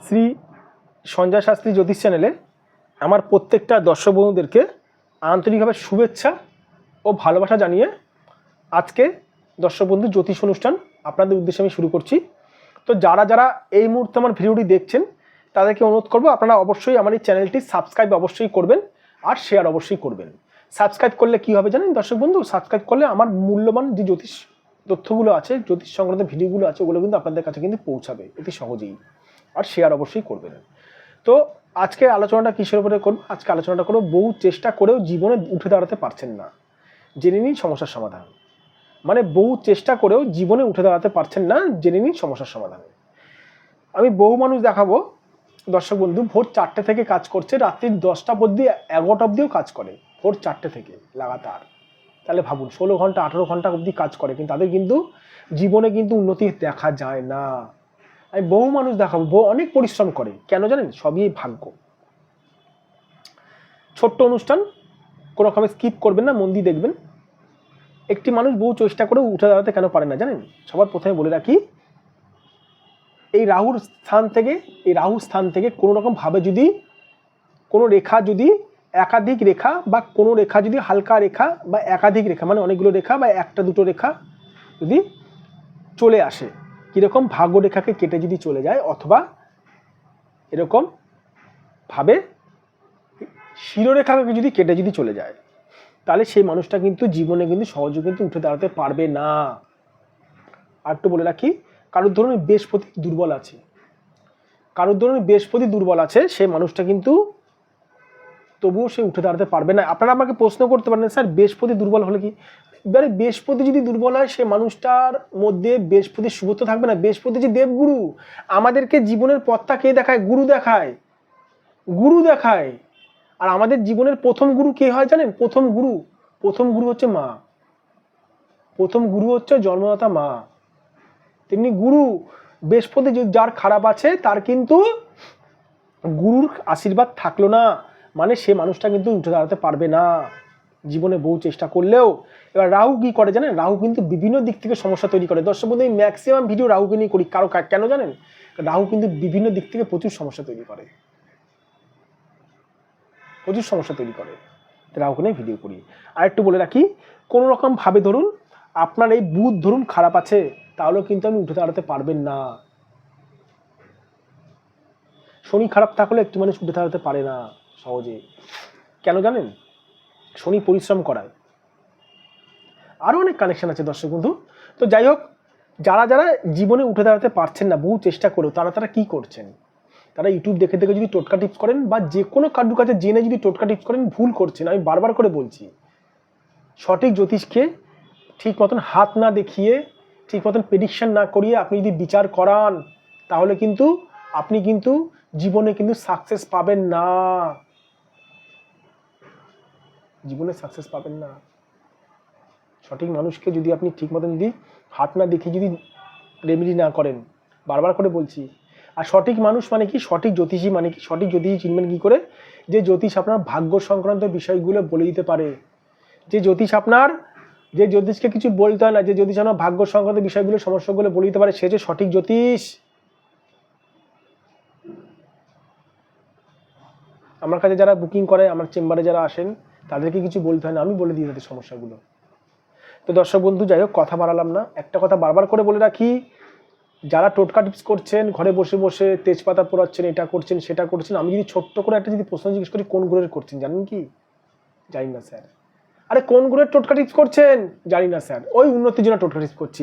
শ্রী সঞ্জয় শাস্ত্রী জ্যোতিষ চ্যানেলে আমার প্রত্যেকটা দর্শক বন্ধুদেরকে আন্তরিকভাবে শুভেচ্ছা ও ভালোবাসা জানিয়ে আজকে দর্শক বন্ধু জ্যোতিষ অনুষ্ঠান আপনাদের উদ্দেশ্যে আমি শুরু করছি। তো যারা যারা এই মুহূর্তে আমার ভিডিওটি দেখছেন তাদেরকে অনুরোধ করবো আপনারা অবশ্যই আমার এই চ্যানেলটি সাবস্ক্রাইব অবশ্যই করবেন আর শেয়ার অবশ্যই করবেন। সাবস্ক্রাইব করলে কি হবে জানেন দর্শক বন্ধু? সাবস্ক্রাইব করলে আমার মূল্যবান যে জ্যোতিষ তথ্যগুলো আছে, জ্যোতিষ সংক্রান্ত ভিডিওগুলো আছে, ওগুলো কিন্তু আপনাদের কাছে কিন্তু পৌঁছাবে অতি সহজেই। আর শেয়ার অবশ্যই করবেন। তো আজকে আলোচনাটা কিসের উপরে করব? আজকে আলোচনাটা করব বহু চেষ্টা করেও জীবনে উঠে দাঁড়াতে পারছেন না, জেনে নিন সমস্যার সমাধান। মানে বহু চেষ্টা করেও জীবনে উঠে দাঁড়াতে পারছেন না, জেনে নিন সমস্যার সমাধান। আমি বহু মানুষ দেখাবো দর্শক বন্ধু, ভোর 4টে থেকে কাজ করছে, রাত্রি 10টা অবধি 11টা অবধিও কাজ করে, ভোর 4টে থেকে লাগাতার। তাহলে ভাবুন 16 ঘন্টা 18 ঘন্টা অবধি কাজ করে, কিন্তু তাদের কিন্তু জীবনে কিন্তু উন্নতি দেখা যায় না। আমি বহু মানুষ দেখাবো অনেক পরিশ্রম করে, কেন জানেন? সবই ভাগ্য। ছোট্ট অনুষ্ঠান, কোনো রকমে স্কিপ করবেন না, মন দিয়ে দেখবেন। একটি মানুষ বহু চেষ্টা করে উঠে দাঁড়াতে কেন পারে না জানেন? সবার প্রথমে বলে রাখি, এই রাহুর স্থান থেকে কোনো রকম ভাবে যদি কোনো রেখা, যদি একাধিক রেখা বা কোনো রেখা যদি হালকা রেখা বা একাধিক রেখা মানে অনেকগুলো রেখা বা একটা দুটো রেখা যদি চলে আসে, কীরকম ভাগ্য রেখাকে কেটে যদি চলে যায়, অথবা এরকম ভাবে শিরোরেখাকে যদি কেটে যদি চলে যায়, তাহলে সেই মানুষটা কিন্তু জীবনে কিন্তু সহজে কিন্তু উঠে দাঁড়াতে পারবে না। আর একটু বলে রাখি, কারোর ধরুন বৃহস্পতি দুর্বল আছে, সেই মানুষটা কিন্তু তবুও সে উঠে দাঁড়াতে পারবে না। আপনারা আমাকে প্রশ্ন করতে পারেন, স্যার বৃহস্পতি দুর্বল হলে কি? এবারে বৃহস্পতি যদি দুর্বল হয়, সে মানুষটার মধ্যে বৃহস্পতির শুভত্ব থাকবে না। বৃহস্পতি যে দেবগুরু, আমাদেরকে জীবনের পথটা কে দেখায়? গুরু দেখায়। আর আমাদের জীবনের প্রথম গুরু কে হয় জানেন? প্রথম গুরু হচ্ছে মা। প্রথম গুরু হচ্ছে জন্মদাতা মা। তেমনি গুরু, বৃহস্পতি যার খারাপ আছে তার কিন্তু গুরুর আশীর্বাদ থাকলো না, মানে সে মানুষটা কিন্তু উঠে দাঁড়াতে পারবে না জীবনে বহু চেষ্টা করলেও। এবার রাহু কি করে জানেন? রাহু কিন্তু বিভিন্ন দিক থেকে সমস্যা তৈরি করে। দর্শক বন্ধু, আমি ম্যাক্সিমাম ভিডিও রাহুকে নিয়ে করি। কেন জানেন? রাহু কিন্তু বিভিন্ন দিক থেকে প্রচুর সমস্যা তৈরি করে, রাহুকে নিয়ে ভিডিও করি। আর একটু বলে রাখি, কোনো রকম ভাবে ধরুন আপনার এই বুধ ধরুন খারাপ আছে, তাহলেও কিন্তু আমি উঠে দাঁড়াতে পারবেন না। শনি খারাপ থাকলে একটু মানুষ উঠে দাঁড়াতে পারে না সহজে। কেন জানেন? শনি পরিশ্রম করায়। আরও অনেক কানেকশন আছে দর্শক বন্ধু। তো যাই হোক, যারা যারা জীবনে উঠে দাঁড়াতে পারছেন না বহু চেষ্টা করেও, তারা কি করছেন? তারা ইউটিউব দেখে যদি টোটকা টিপস করেন বা যে কোনো কারুর কাছে জেনে যদি টোটকা টিপস করেন, ভুল করছেন। আমি বারবার করে বলছি, সঠিক জ্যোতিষকে ঠিক মতন হাত না দেখিয়ে, ঠিক মতন প্রেডিকশন না করিয়ে আপনি যদি বিচার করান, তাহলে কিন্তু আপনি কিন্তু জীবনে কিন্তু সাকসেস পাবেন না। সঠিক মানুষকে যদি আপনি ঠিক মতন যদি হাত না দেখিয়ে যদি রেমেডি না করেন, বারবার করে বলছি। আর সঠিক মানুষ মানে কি? সঠিক জ্যোতিষী মানে কি? সঠিক জ্যোতিষী চিনবেন কি করে? যে জ্যোতিষ আপনার ভাগ্য সংক্রান্ত বিষয়গুলো বলে দিতে পারে, যে জ্যোতিষকে কিছু বলতে হয় না, যে জ্যোতিষ আপনার ভাগ্য সংক্রান্ত বিষয়গুলো, সমস্যাগুলো বলে দিতে পারে, সে যে সঠিক জ্যোতিষ। আমার কাছে যারা বুকিং করে, আমার চেম্বারে যারা আসেন, তাদেরকে কিছু বলতে হয় না, আমি বলে দিই তাদের সমস্যাগুলো। তো দর্শক বন্ধু, যাই হোক, কথা বাড়ালাম না। একটা কথা বারবার করে বলে রাখি, যারা টোটকা টিপস করছেন, ঘরে বসে বসে তেজপাতা পোড়াচ্ছেন, এটা করছেন সেটা করছেন, আমি যদি ছোট্ট করে একটা যদি প্রশ্ন জিজ্ঞেস করি, কোন গ্রহের করছেন জানেন কি? জানি না স্যার। আরে কোন গ্রহের টোটকা টিপস করছেন? জানি না স্যার। ওই উন্নতির জন্য টোটকা টিপস করছি।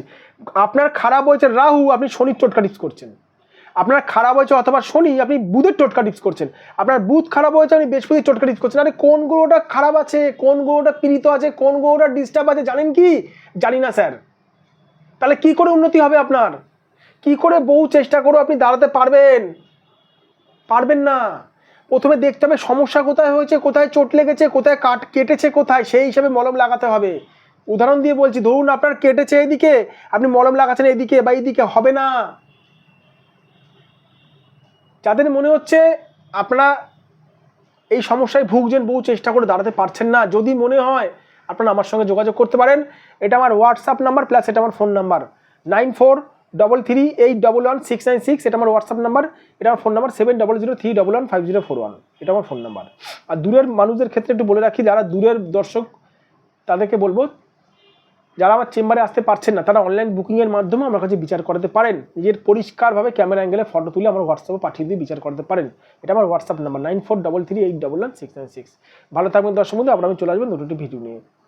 আপনার খারাপ হয়েছে রাহু, আপনি শনির টোটকা টিপস করছেন। আপনার খারাপ হয়েছে অথবা শনি, আপনি বুধের টোটকা টিপস করছেন। আপনার বুধ খারাপ হয়েছে, আপনি বৃহস্পতির টোটকা টিপস করছেন। আরে কোন গ্রহটা খারাপ আছে, কোন গ্রহটা পীড়িত আছে, কোন গ্রহটা ডিস্টার্ব আছে জানেন কি? জানি না স্যার। তাহলে কি করে উন্নতি হবে আপনার? কি করে বহু চেষ্টা করে আপনি দাঁড়াতে পারবেন না। প্রথমে দেখতে হবে সমস্যা কোথায় হয়েছে, কোথায় চোট লেগেছে, কোথায় কেটেছে, কোথায়, সেই হিসাবে মলম লাগাতে হবে। উদাহরণ দিয়ে বলছি, ধরুন আপনার কেটেছে এইদিকে, আপনি মলম লাগাচ্ছেন এইদিকে বা এইদিকে, হবে না। যাদের মনে হচ্ছে আপনারা এই সমস্যায় ভুগছেন, বহু চেষ্টা করে দাঁড়াতে পারছেন না, যদি মনে হয় আপনারা আমার সঙ্গে যোগাযোগ করতে পারেন। এটা আমার হোয়াটসঅ্যাপ নাম্বার প্লাস এটা আমার ফোন নাম্বার 94 33811696, এটা আমার হোয়াটসঅ্যাপ নাম্বার, এটা আমার ফোন নাম্বার 7003115041, এটা আমার ফোন নাম্বার। আর দূরের মানুষদের ক্ষেত্রে একটু বলে রাখি, যারা দূরের দর্শক তাদেরকে বলবো, যারা আমার চেম্বারে আসতে পারছেন না তারা অনলাইন বুকিংয়ের মাধ্যমে আমার কাছে বিচার করাতে পারেন, নিজের পরিষ্কারভাবে ক্যামেরা অ্যাঙ্গেলে ফটো তুলে আমার হোয়াটসঅ্যাপে পাঠিয়ে দিয়ে বিচার করাতে পারেন। এটা আমার হোয়াটসঅ্যাপ নাম্বার 9433811696। ভালো থাকবেন দর্শক বন্ধু, আবার আমি চলে আসবেন নতুন একটি ভিডিও নিয়ে।